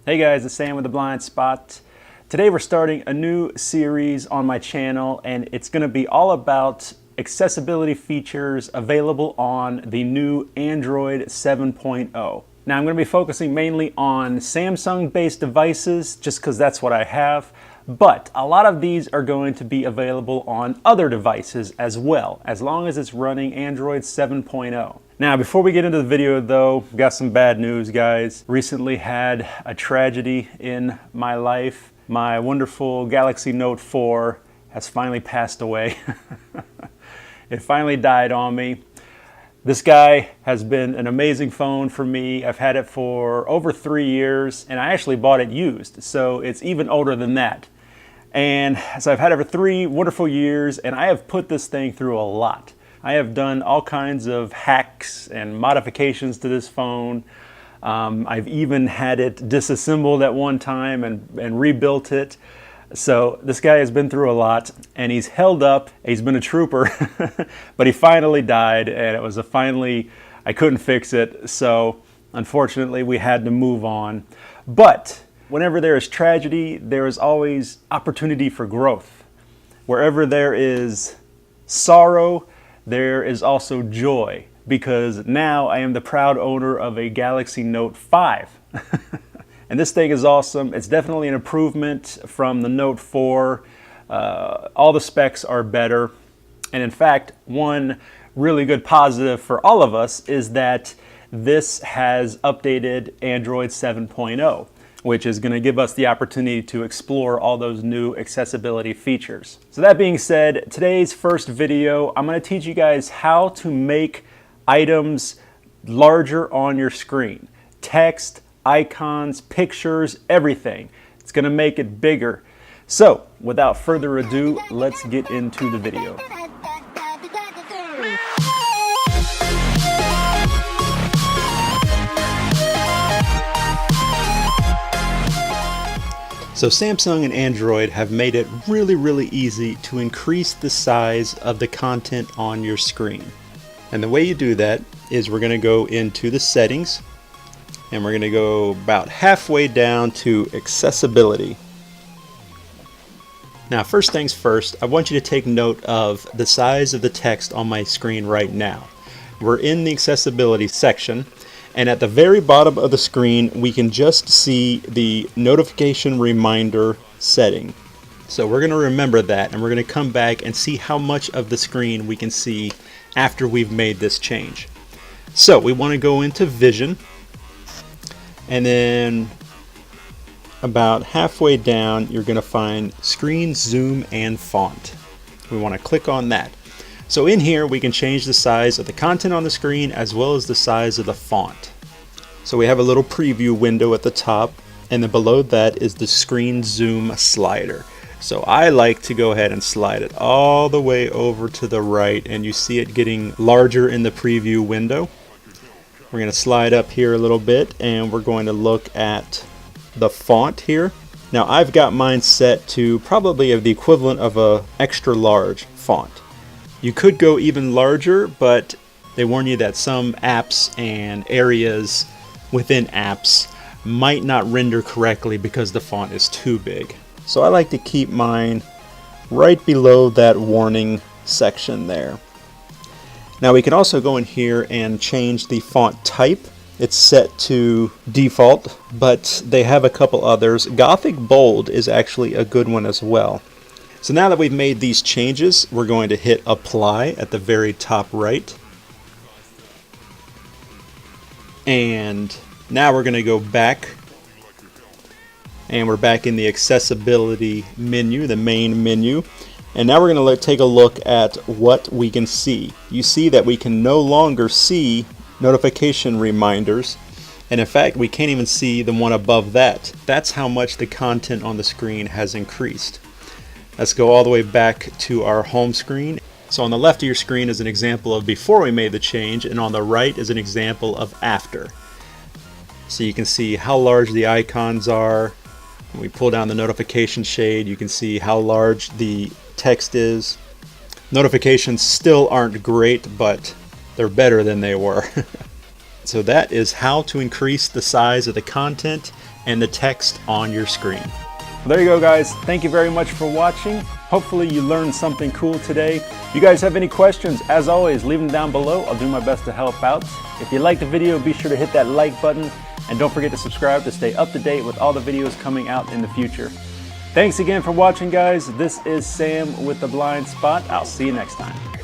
Hey guys, it's Sam with The Blind Spot. Today we're starting a new series on my channel, and it's going to be all about accessibility features available on the new Android 7.0. Now I'm going to be focusing mainly on Samsung-based devices just because that's what I have, but a lot of these are going to be available on other devices as well, as long as it's running Android 7.0. Now, before we get into the video though, I've got some bad news, guys. Recently had a tragedy in my life. My wonderful Galaxy Note 4 has finally passed away. It finally died on me. This guy has been an amazing phone for me. I've had it for over 3 years, and I actually bought it used, so it's even older than that. And so I've had it for 3 wonderful years, and I have put this thing through a lot. I have done all kinds of hacks and modifications to this phone. I've even had it disassembled at one time and rebuilt it. So this guy has been through a lot, and he's held up. He's been a trooper, but he finally died, and it was I couldn't fix it. So unfortunately we had to move on. But whenever there is tragedy, there is always opportunity for growth. Wherever there is sorrow, there is also joy, because now I am the proud owner of a Galaxy Note 5. And this thing is awesome. It's definitely an improvement from the Note 4. All the specs are better. And in fact, one really good positive for all of us is that this has updated Android 7.0, which is going to give us the opportunity to explore all those new accessibility features. So that being said, today's first video, I'm going to teach you guys how to make items larger on your screen. Text, icons, pictures, everything. It's going to make it bigger. So without further ado, let's get into the video. So Samsung and Android have made it really easy to increase the size of the content on your screen. And the way you do that is we're going to go into the settings, and we're going to go about halfway down to accessibility. Now, first things first, I want you to take note of the size of the text on my screen right now. We're in the accessibility section. And at the very bottom of the screen, we can just see the notification reminder setting. So we're going to remember that, and we're going to come back and see how much of the screen we can see after we've made this change. So we want to go into Vision, and then about halfway down, you're going to find Screen Zoom and Font. We want to click on that. So in here we can change the size of the content on the screen as well as the size of the font. So we have a little preview window at the top, and then below that is the screen zoom slider. So I like to go ahead and slide it all the way over to the right, and you see it getting larger in the preview window. We're going to slide up here a little bit, and we're going to look at the font here. Now I've got mine set to probably the equivalent of a extra large font. You could go even larger, but they warn you that some apps and areas within apps might not render correctly because the font is too big. So I like to keep mine right below that warning section there. Now we can also go in here and change the font type. It's set to default, but they have a couple others. Gothic Bold is actually a good one as well. So now that we've made these changes, we're going to hit apply at the very top right. And now we're going to go back, and we're back in the accessibility menu, the main menu. And now we're going to take a look at what we can see. You see that we can no longer see notification reminders. And in fact, we can't even see the one above that. That's how much the content on the screen has increased. Let's go all the way back to our home screen. So on the left of your screen is an example of before we made the change, and on the right is an example of after. So you can see how large the icons are. When we pull down the notification shade, you can see how large the text is. Notifications still aren't great, but they're better than they were. So that is how to increase the size of the content and the text on your screen. Well, there you go, guys. Thank you very much for watching. Hopefully you learned something cool today. If you guys have any questions, as always, leave them down below. I'll do my best to help out. If you liked the video, be sure to hit that like button, and don't forget to subscribe to stay up to date with all the videos coming out in the future. Thanks again for watching, guys. This is Sam with The Blind Spot. I'll see you next time.